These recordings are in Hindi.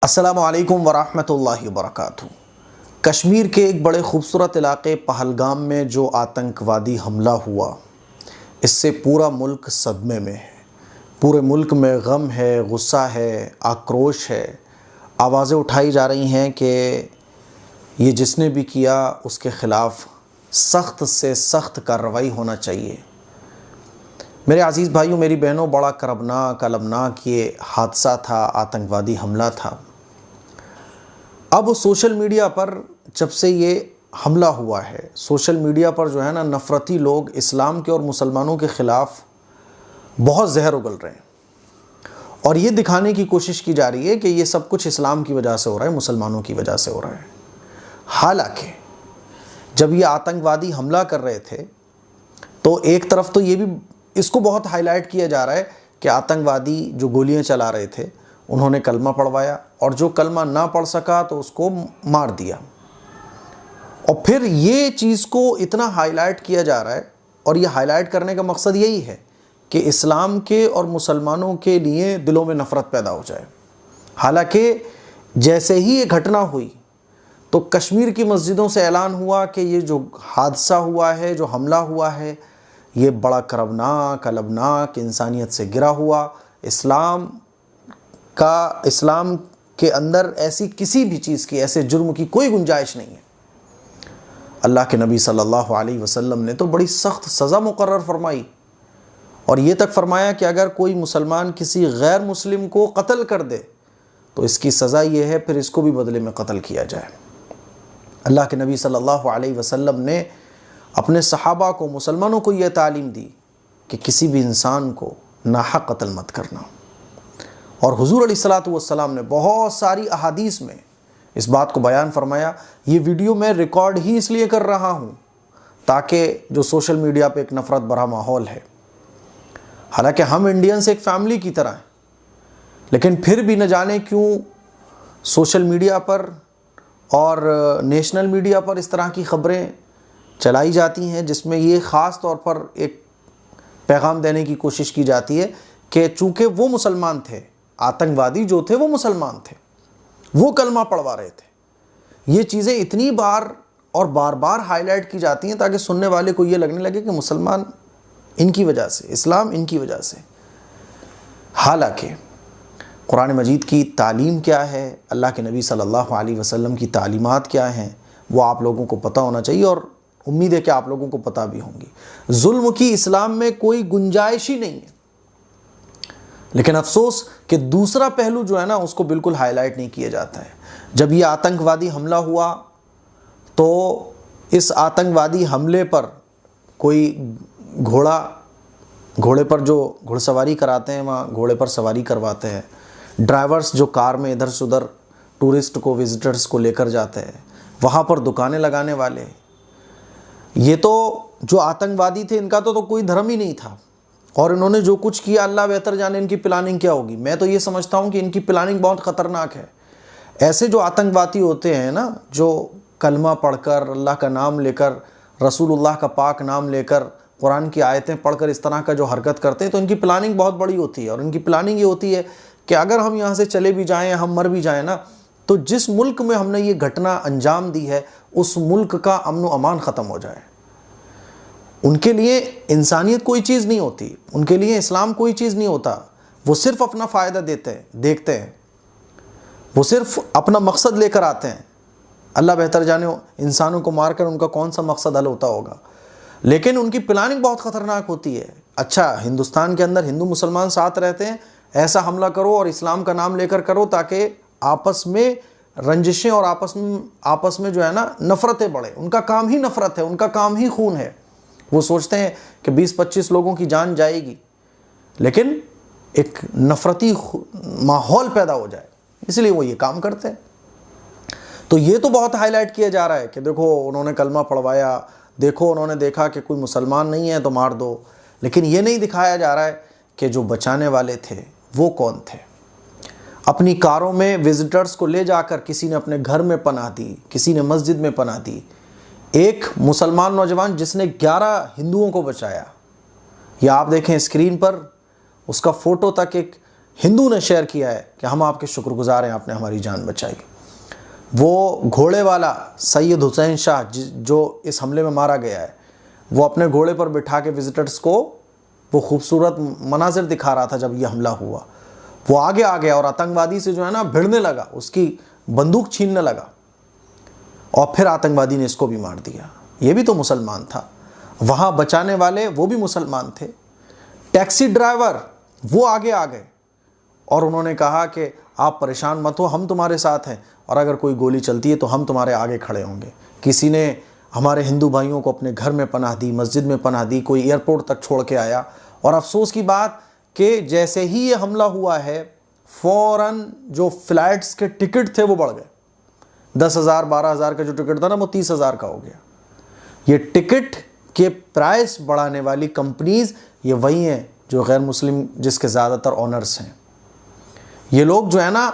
अस्सलामु अलैकुम वरहमतुल्लाहि वबरकातुहू। कश्मीर के एक बड़े ख़ूबसूरत इलाक़े पहलगाम में जो आतंकवादी हमला हुआ, इससे पूरा मुल्क सदमे में है। पूरे मुल्क में गम है, गुस्सा है, आक्रोश है। आवाज़ें उठाई जा रही हैं कि ये जिसने भी किया उसके ख़िलाफ़ सख्त से सख्त कार्रवाई होना चाहिए। मेरे अज़ीज़ भाइयों, मेरी बहनों, बड़ा करबनाक अलमनाक ये हादसा था, आतंकवादी हमला था। अब सोशल मीडिया पर जब से ये हमला हुआ है, सोशल मीडिया पर जो है ना, नफ़रती लोग इस्लाम के और मुसलमानों के ख़िलाफ़ बहुत जहर उगल रहे हैं और ये दिखाने की कोशिश की जा रही है कि ये सब कुछ इस्लाम की वजह से हो रहा है, मुसलमानों की वजह से हो रहा है। हालांकि जब ये आतंकवादी हमला कर रहे थे तो एक तरफ तो ये भी इसको बहुत हाईलाइट किया जा रहा है कि आतंकवादी जो गोलियां चला रहे थे उन्होंने कलमा पढ़वाया और जो कलमा ना पढ़ सका तो उसको मार दिया। और फिर ये चीज़ को इतना हाईलाइट किया जा रहा है और ये हाईलाइट करने का मकसद यही है कि इस्लाम के और मुसलमानों के लिए दिलों में नफ़रत पैदा हो जाए। हालांकि जैसे ही ये घटना हुई तो कश्मीर की मस्जिदों से ऐलान हुआ कि ये जो हादसा हुआ है, जो हमला हुआ है, ये बड़ा करबनाक अलमनाक, इंसानियत से गिरा हुआ, इस्लाम के अंदर ऐसी किसी भी चीज़ की, ऐसे जुर्म की कोई गुंजाइश नहीं है। अल्लाह के नबी सल्लल्लाहु अलैहि वसल्लम ने तो बड़ी सख्त सज़ा मुकर्रर फरमाई और ये तक फरमाया कि अगर कोई मुसलमान किसी गैर मुस्लिम को कत्ल कर दे तो इसकी सज़ा ये है, फिर इसको भी बदले में कत्ल किया जाए। अल्लाह के नबी सल्लल्लाहु अलैहि वसल्लम ने अपने सहाबा को, मुसलमानों को यह तालीम दी कि किसी भी इंसान को नाहक कत्ल मत करना। और हुज़ूर अलैहिस्सलातु वस्सलाम ने बहुत सारी अहादीस में इस बात को बयान फरमाया। ये वीडियो मैं रिकॉर्ड ही इसलिए कर रहा हूँ ताकि जो सोशल मीडिया पे एक नफ़रत भरा माहौल है, हालांकि हम इंडियंस एक फैमिली की तरह हैं, लेकिन फिर भी न जाने क्यों सोशल मीडिया पर और नेशनल मीडिया पर इस तरह की ख़बरें चलाई जाती हैं जिसमें ये ख़ास तौर पर एक पैगाम देने की कोशिश की जाती है कि चूँकि वो मुसलमान थे, आतंकवादी जो थे वो मुसलमान थे, वो कलमा पढ़वा रहे थे। ये चीज़ें इतनी बार और बार बार हाईलाइट की जाती हैं ताकि सुनने वाले को ये लगने लगे कि मुसलमान इनकी वजह से, इस्लाम इनकी वजह से। हालांकि कुरान मजीद की तालीम क्या है, अल्लाह के नबी सल्लल्लाहु अलैहि वसल्लम की तालीमात क्या हैं, वो आप लोगों को पता होना चाहिए और उम्मीद है कि आप लोगों को पता भी होंगी। जुल्म की इस्लाम में कोई गुंजाइश ही नहीं है, लेकिन अफसोस कि दूसरा पहलू जो है ना, उसको बिल्कुल हाईलाइट नहीं किया जाता है। जब ये आतंकवादी हमला हुआ तो इस आतंकवादी हमले पर कोई घोड़े पर जो घुड़सवारी कराते हैं, वहाँ घोड़े पर सवारी करवाते हैं। ड्राइवर्स जो कार में इधर से उधर टूरिस्ट को, विजिटर्स को लेकर जाते हैं, वहाँ पर दुकानें लगाने वाले, ये तो जो आतंकवादी थे इनका तो कोई धर्म ही नहीं था और इन्होंने जो कुछ किया अल्लाह बेहतर जाने इनकी प्लानिंग क्या होगी। मैं तो ये समझता हूँ कि इनकी प्लानिंग बहुत ख़तरनाक है। ऐसे जो आतंकवादी होते हैं ना, जो कलमा पढ़कर, अल्लाह का नाम लेकर, रसूलुल्लाह का पाक नाम लेकर, कुरान की आयतें पढ़कर इस तरह का जो हरकत करते हैं, तो इनकी प्लानिंग बहुत बड़ी होती है। और इनकी प्लानिंग ये होती है कि अगर हम यहाँ से चले भी जाएँ, हम मर भी जाएँ ना, तो जिस मुल्क में हमने ये घटना अंजाम दी है उस मुल्क का अमन व अमान ख़त्म हो जाए। उनके लिए इंसानियत कोई चीज़ नहीं होती, उनके लिए इस्लाम कोई चीज़ नहीं होता। वो सिर्फ़ अपना फ़ायदा देखते हैं, वो सिर्फ़ अपना मकसद लेकर आते हैं। अल्लाह बेहतर जाने इंसानों को मारकर उनका कौन सा मकसद हल होता होगा, लेकिन उनकी प्लानिंग बहुत ख़तरनाक होती है। अच्छा, हिंदुस्तान के अंदर हिंदू मुसलमान साथ रहते हैं, ऐसा हमला करो और इस्लाम का नाम लेकर करो ताकि आपस में रंजिशें और आपस में जो है ना, नफ़रतें बढ़े। उनका काम ही नफ़रत है, उनका काम ही खून है। वो सोचते हैं कि 20-25 लोगों की जान जाएगी, लेकिन एक नफ़रती माहौल पैदा हो जाए, इसलिए वो ये काम करते हैं। तो ये तो बहुत हाईलाइट किया जा रहा है कि देखो उन्होंने कलमा पढ़वाया, देखो उन्होंने देखा कि कोई मुसलमान नहीं है तो मार दो, लेकिन ये नहीं दिखाया जा रहा है कि जो बचाने वाले थे वो कौन थे। अपनी कारों में विजिटर्स को ले जाकर किसी ने अपने घर में पनाह दी, किसी ने मस्जिद में पनाह दी। एक मुसलमान नौजवान जिसने 11 हिंदुओं को बचाया, या आप देखें स्क्रीन पर उसका फ़ोटो तक एक हिंदू ने शेयर किया है कि हम आपके शुक्रगुजार हैं, आपने हमारी जान बचाई। वो घोड़े वाला सैयद हुसैन शाह जो इस हमले में मारा गया है, वो अपने घोड़े पर बिठा के विजिटर्स को वो खूबसूरत मनाजिर दिखा रहा था। जब ये हमला हुआ वो आगे आ गया और आतंकवादी से जो है ना भिड़ने लगा, उसकी बंदूक छीनने लगा और फिर आतंकवादी ने इसको भी मार दिया। ये भी तो मुसलमान था। वहाँ बचाने वाले वो भी मुसलमान थे। टैक्सी ड्राइवर वो आगे आ गए और उन्होंने कहा कि आप परेशान मत हो, हम तुम्हारे साथ हैं और अगर कोई गोली चलती है तो हम तुम्हारे आगे खड़े होंगे। किसी ने हमारे हिंदू भाइयों को अपने घर में पनाह दी, मस्जिद में पनाह दी, कोई एयरपोर्ट तक छोड़ के आया। और अफसोस की बात कि जैसे ही ये हमला हुआ है फ़ौरन जो फ़्लाइट्स के टिकट थे वो बढ़ गए। 10,000 12,000 का जो टिकट था ना वो 30,000 का हो गया। ये टिकट के प्राइस बढ़ाने वाली कंपनीज़ ये वही हैं जो गैर मुस्लिम जिसके ज़्यादातर ऑनर्स हैं। ये लोग जो है ना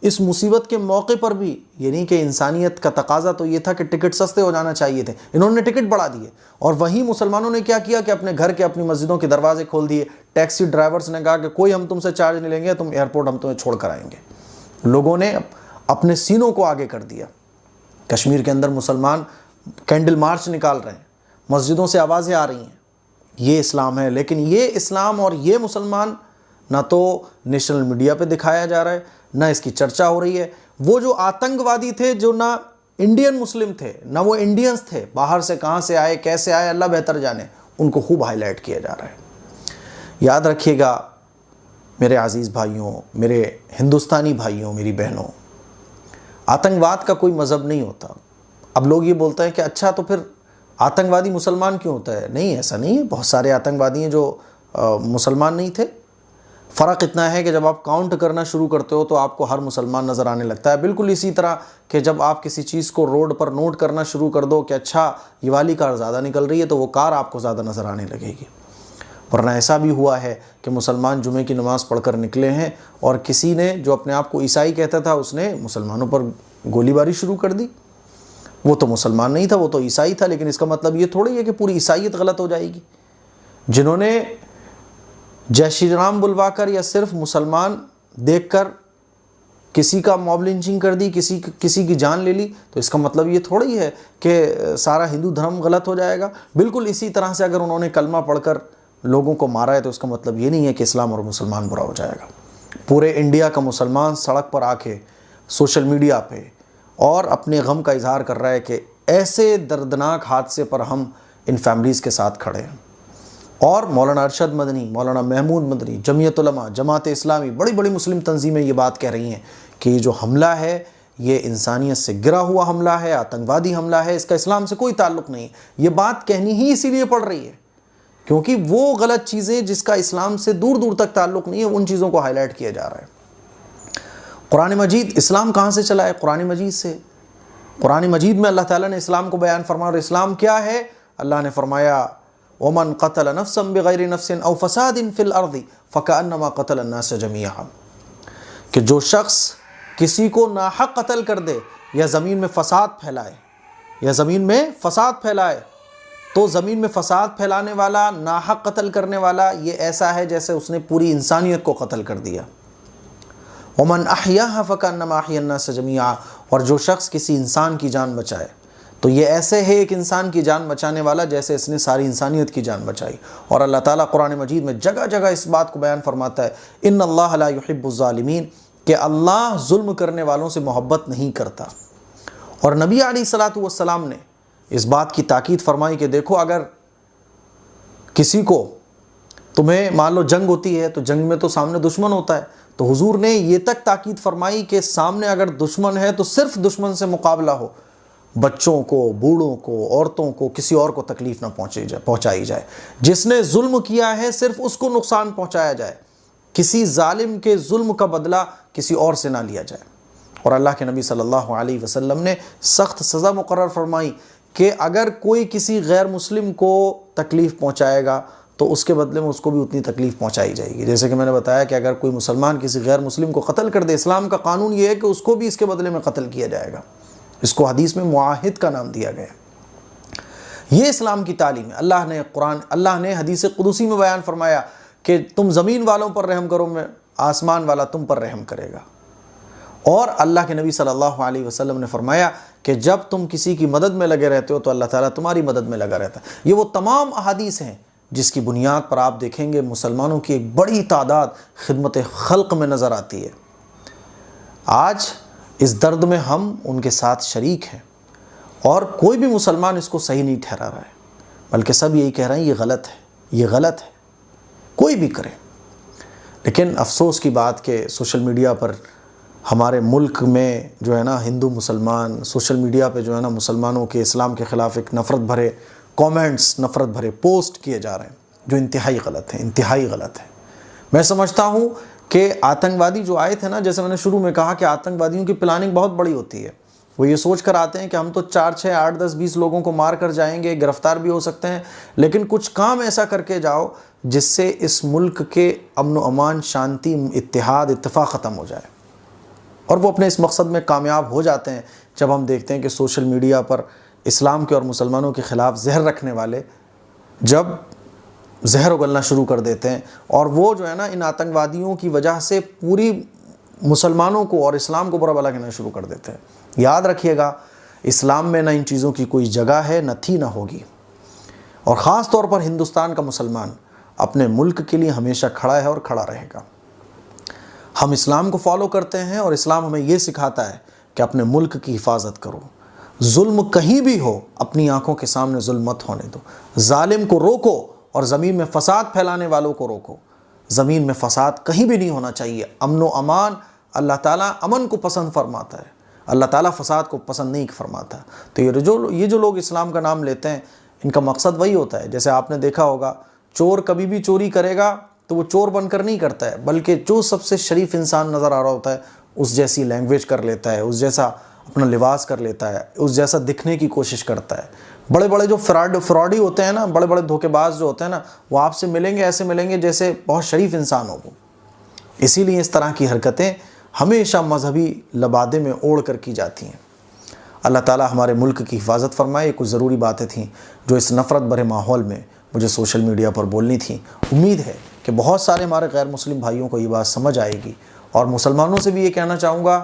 इस मुसीबत के मौके पर भी, ये नहीं कि इंसानियत का तकाजा तो ये था कि टिकट सस्ते हो जाना चाहिए थे, इन्होंने टिकट बढ़ा दिए। और वहीं मुसलमानों ने क्या किया कि अपने घर के अपनी मस्जिदों के दरवाजे खोल दिए। टैक्सी ड्राइवर्स ने कहा कि कोई हम तुमसे चार्ज नहीं लेंगे, तुम एयरपोर्ट हम तुम्हें छोड़ कर आएंगे। लोगों ने अपने सीनों को आगे कर दिया। कश्मीर के अंदर मुसलमान कैंडल मार्च निकाल रहे हैं, मस्जिदों से आवाज़ें आ रही हैं, ये इस्लाम है। लेकिन ये इस्लाम और ये मुसलमान ना तो नेशनल मीडिया पे दिखाया जा रहा है, ना इसकी चर्चा हो रही है। वो जो आतंकवादी थे जो ना इंडियन मुस्लिम थे, ना वो इंडियंस थे, बाहर से कहाँ से आए कैसे आए अल्लाह बेहतर जाने, उनको खूब हाईलाइट किया जा रहा है। याद रखिएगा मेरे अजीज़ भाइयों, मेरे हिंदुस्तानी भाइयों, मेरी बहनों, आतंकवाद का कोई मज़हब नहीं होता। अब लोग ये बोलते हैं कि अच्छा तो फिर आतंकवादी मुसलमान क्यों होता है? नहीं, ऐसा नहीं है। बहुत सारे आतंकवादी हैं जो मुसलमान नहीं थे। फ़र्क इतना है कि जब आप काउंट करना शुरू करते हो तो आपको हर मुसलमान नज़र आने लगता है। बिल्कुल इसी तरह कि जब आप किसी चीज़ को रोड पर नोट करना शुरू कर दो कि अच्छा ये वाली कार ज़्यादा निकल रही है तो वो कार आपको ज़्यादा नज़र आने लगेगी। वरना ऐसा भी हुआ है कि मुसलमान जुमे की नमाज़ पढ़कर निकले हैं और किसी ने जो अपने आप को ईसाई कहता था उसने मुसलमानों पर गोलीबारी शुरू कर दी। वो तो मुसलमान नहीं था, वो तो ईसाई था। लेकिन इसका मतलब ये थोड़ी है कि पूरी ईसाइयत गलत हो जाएगी। जिन्होंने जय श्री राम बुलवाकर या सिर्फ मुसलमान देखकर किसी का मॉब लिंचिंग कर दी, किसी की जान ले ली, तो इसका मतलब ये थोड़ी है कि सारा हिंदू धर्म गलत हो जाएगा। बिल्कुल इसी तरह से अगर उन्होंने कलमा पढ़कर लोगों को मारा है तो इसका मतलब ये नहीं है कि इस्लाम और मुसलमान बुरा हो जाएगा। पूरे इंडिया का मुसलमान सड़क पर आके सोशल मीडिया पे और अपने गम का इजहार कर रहा है कि ऐसे दर्दनाक हादसे पर हम इन फैमिलीज़ के साथ खड़े हैं। और मौलाना अरशद मदनी, मौलाना महमूद मदनी, जमीयत उलमा, जमात इस्लामी, बड़ी बड़ी मुस्लिम तंजीमें ये बात कह रही हैं कि ये जो हमला है ये इंसानियत से गिरा हुआ हमला है, आतंकवादी हमला है, इसका इस्लाम से कोई ताल्लुक़ नहीं। ये बात कहनी ही इसीलिए पड़ रही है क्योंकि वो गलत चीज़ें जिसका इस्लाम से दूर दूर तक ताल्लुक़ नहीं है उन चीज़ों को हाईलाइट किया जा रहा है। कुरान मजीद, इस्लाम कहाँ से चला है? कुरान मजीद से। कुरान मजीद में अल्लाह ताला ने इस्लाम को बयान फरमाया। और इस्लाम क्या है? अल्लाह ने फरमाया वमन क़तल नफ्सन बिग़ैरि नफ्सिन औ फ़सादिन फ़िल अर्ज़ि फ़कअन्नमा क़तल अन्नास जमीअ, कि जो शख्स किसी को नाहक कत्ल कर दे या ज़मीन में फ़साद फैलाए, तो ज़मीन में फ़साद फैलाने वाला, नाहक कत्ल करने वाला, ये ऐसा है जैसे उसने पूरी इंसानियत को कत्ल कर दिया। वमन अहयाहा फ़कअन्नमा अहया अन्नास जमीअ, और जो शख्स किसी इंसान की जान बचाए तो ये ऐसे है एक इंसान की जान बचाने वाला जैसे इसने सारी इंसानियत की जान बचाई। और अल्लाह ताला कुरान मजीद में जगह जगह इस बात को बयान फरमाता है, इन्नल्लाह ला युहिब्बुज़्ज़ालिमीन, कि अल्लाह जुल्म करने वालों से मोहब्बत नहीं करता। और नबी अलैहिस्सलातु वस्सलाम ने इस बात की ताकीद फरमाई कि देखो अगर किसी को, तुम्हें मान लो जंग होती है तो जंग में तो सामने दुश्मन होता है, तो हुजूर ने ये तक ताकीद फरमाई कि सामने अगर दुश्मन है तो सिर्फ दुश्मन से मुकाबला हो, बच्चों को, बूढ़ों को, औरतों को, किसी और को तकलीफ़ ना पहुंचाई जाए। जिसने जुल्म किया है सिर्फ उसको नुकसान पहुंचाया जाए, किसी जालिम के जुल्म का बदला किसी और से ना लिया जाए। और अल्लाह के नबी सल्लल्लाहु अलैहि वसल्लम ने सख्त सज़ा मुकर्रर फरमाई कि अगर कोई किसी गैर मुस्लिम को तकलीफ़ पहुंचाएगा तो उसके बदले में उसको भी उतनी तकलीफ़ पहुंचाई जाएगी। जैसे कि मैंने बताया कि अगर कोई मुसलमान किसी गैर मुस्लिम को कत्ल कर दे, इस्लाम का कानून ये है कि उसको भी इसके बदले में कत्ल किया जाएगा। इसको हदीस में मुआहिद का नाम दिया गया। ये इस्लाम की तालीम है। अल्लाह ने हदीस कुदसी में बयान फरमाया कि तुम ज़मीन वालों पर रहम करो, मैं आसमान वाला तुम पर रहम करेगा। और अल्लाह के नबी सल्लल्लाहु अलैहि वसल्लम ने फरमाया कि जब तुम किसी की मदद में लगे रहते हो तो अल्लाह ताला तुम्हारी मदद में लगा रहता है। ये वो तमाम अहादीस हैं जिसकी बुनियाद पर आप देखेंगे मुसलमानों की एक बड़ी तादाद खिदमत खल्क़ में नज़र आती है। आज इस दर्द में हम उनके साथ शरीक हैं और कोई भी मुसलमान इसको सही नहीं ठहरा रहा है, बल्कि सब यही कह रहे हैं ये गलत है, ये गलत है, कोई भी करे। लेकिन अफसोस की बात कि सोशल मीडिया पर हमारे मुल्क में जो है ना हिंदू मुसलमान सोशल मीडिया पे जो है ना मुसलमानों के इस्लाम के ख़िलाफ़ एक नफ़रत भरे कमेंट्स, नफ़रत भरे पोस्ट किए जा रहे हैं जो इंतहाई गलत है, इंतहाई गलत है। मैं समझता हूँ कि आतंकवादी जो आए थे ना, जैसे मैंने शुरू में कहा कि आतंकवादियों की प्लानिंग बहुत बड़ी होती है। वो ये सोच कर आते हैं कि हम तो 4, 6, 8, 10, 20 लोगों को मार कर जाएंगे, गिरफ्तार भी हो सकते हैं, लेकिन कुछ काम ऐसा करके जाओ जिससे इस मुल्क के अमन व अमान, शांति, इत्तेहाद, इत्तेफाक ख़त्म हो जाए। और वो अपने इस मकसद में कामयाब हो जाते हैं जब हम देखते हैं कि सोशल मीडिया पर इस्लाम के और मुसलमानों के ख़िलाफ़ जहर रखने वाले जब जहर उगलना शुरू कर देते हैं, और वो जो है ना इन आतंकवादियों की वजह से पूरी मुसलमानों को और इस्लाम को बुरा भला कहना शुरू कर देते हैं। याद रखिएगा, इस्लाम में ना इन चीज़ों की कोई जगह है, न थी, ना होगी। और ख़ास तौर पर हिंदुस्तान का मुसलमान अपने मुल्क के लिए हमेशा खड़ा है और खड़ा रहेगा। हम इस्लाम को फॉलो करते हैं और इस्लाम हमें ये सिखाता है कि अपने मुल्क की हिफाजत करो। जुल्म कहीं भी हो अपनी आंखों के सामने जुल्म मत होने दो। जालिम को रोको और ज़मीन में फसाद फैलाने वालों को रोको। ज़मीन में फसाद कहीं भी नहीं होना चाहिए। अमन व अमान, अल्लाह ताला अमन को पसंद फरमाता है, अल्लाह ताला फसाद को पसंद नहीं फरमाता। तो ये जो लोग इस्लाम का नाम लेते हैं, इनका मकसद वही होता है। जैसे आपने देखा होगा, चोर कभी भी चोरी करेगा तो वो चोर बनकर नहीं करता है, बल्कि जो सबसे शरीफ इंसान नज़र आ रहा होता है उस जैसी लैंग्वेज कर लेता है, उस जैसा अपना लिबास कर लेता है, उस जैसा दिखने की कोशिश करता है। बड़े बड़े जो फ्रॉडी होते हैं ना, बड़े बड़े धोखेबाज जो होते हैं ना, वो आपसे मिलेंगे, ऐसे मिलेंगे जैसे बहुत शरीफ इंसान हो वो। इसीलिए इस तरह की हरकतें हमेशा मजहबी लबादे में ओढ़ कर की जाती हैं। अल्लाह ताला हमारे मुल्क की हिफाजत फरमाए। कुछ ज़रूरी बातें थीं जो इस नफ़रत भरे माहौल में मुझे सोशल मीडिया पर बोलनी थी। उम्मीद है कि बहुत सारे हमारे गैर मुस्लिम भाइयों को ये बात समझ आएगी। और मुसलमानों से भी ये कहना चाहूँगा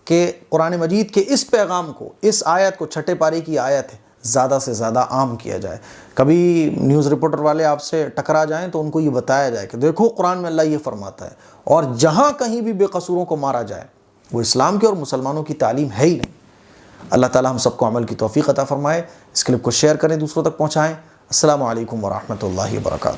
कि कुरान मजीद के इस पैगाम को, इस आयत को, छठे पारी की आयत है, ज़्यादा से ज़्यादा आम किया जाए। कभी न्यूज़ रिपोर्टर वाले आपसे टकरा जाएं तो उनको ये बताया जाए कि देखो कुरान में अल्लाह ये फरमाता है, और जहाँ कहीं भी बेकसूरों को मारा जाए वो इस्लाम के और मुसलमानों की तालीम है ही नहीं। अल्लाह ताला हम सबको अमल की तौफीक अता फरमाए। इस क्लिप को शेयर करें, दूसरों तक पहुँचाएँ। अस्सलामु अलैकुम व रहमतुल्लाहि व बरकातुहू।